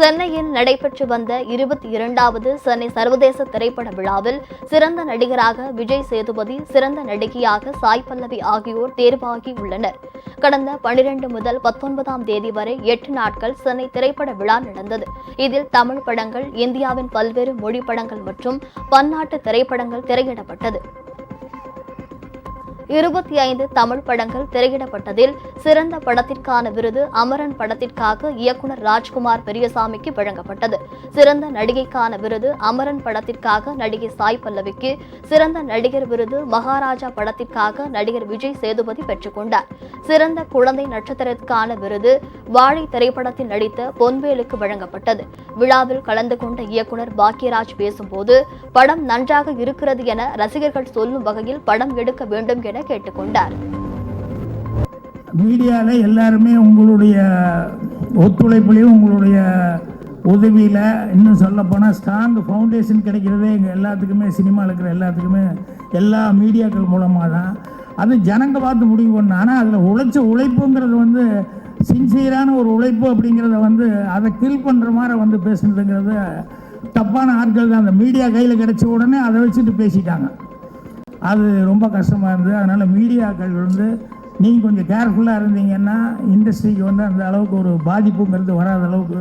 சென்னையில் நடைபெற்று வந்த 22வது சென்னை சர்வதேச திரைப்பட விழாவில் சிறந்த நடிகராக விஜய் சேதுபதி, சிறந்த நடிகையாக சாய் பல்லவி ஆகியோர் தேர்வாகி உள்ளனர். கடந்த 12 முதல் 19ஆம் தேதி வரை 8 நாட்கள் சென்னை திரைப்பட விழா நடந்தது. இதில் தமிழ் படங்கள், இந்தியாவின் பல்வேறு மொழி படங்கள் மற்றும் பன்னாட்டு திரைப்படங்கள் திரையிடப்பட்டது. 25 தமிழ் படங்கள் திரையிடப்பட்டதில் சிறந்த படத்திற்கான விருது அமரன் படத்திற்காக இயக்குநர் ராஜ்குமார் பெரியசாமிக்கு வழங்கப்பட்டது. சிறந்த நடிகைக்கான விருது அமரன் படத்திற்காக நடிகை சாய் பல்லவிக்கு, சிறந்த நடிகர் விருது மகாராஜா படத்திற்காக நடிகர் விஜய் சேதுபதி பெற்றுக் கொண்டார். சிறந்த குழந்தை நட்சத்திரத்திற்கான விருது வாழை திரைப்படத்தில் நடித்த பொன்வேலுக்கு வழங்கப்பட்டது. விழாவில் கலந்து கொண்ட இயக்குநர் பாக்யராஜ் பேசும்போது, படம் நன்றாக இருக்கிறது என ரசிகர்கள் சொல்லும் வகையில் படம் எடுக்க வேண்டும் என கேட்டுக்கொண்டார். மீடியாவில் எல்லாருமே உங்களுடைய ஒத்துழைப்புலையும் உங்களுடைய உதவியில், இன்னும் சொல்ல போனால் ஸ்ட்ராங் ஃபவுண்டேஷன் கிடைக்கிறதே எங்கள் எல்லாத்துக்குமே, சினிமாவில் இருக்கிற எல்லாத்துக்குமே எல்லா மீடியாக்கள் மூலமாக தான். அது ஜனங்க பார்த்து முடிவு பண்ண. ஆனால் அதில் உழைப்புங்கிறது வந்து சின்சியரான ஒரு உழைப்பு அப்படிங்கிறத அதை கில் பண்ணுற மாதிரி பேசுனதுங்கிறது தப்பான ஆட்கள் தான். அந்த மீடியா கையில் கிடைச்ச உடனே அதை வச்சுட்டு பேசிட்டாங்க. அது ரொம்ப கஷ்டமாக இருந்தது. அதனால் மீடியாக்கள் நீங்கள் கொஞ்சம் கேர்ஃபுல்லாக இருந்தீங்கன்னா இண்டஸ்ட்ரிக்கு அந்த அளவுக்கு ஒரு பாதிப்புங்கிறது வராத அளவுக்கு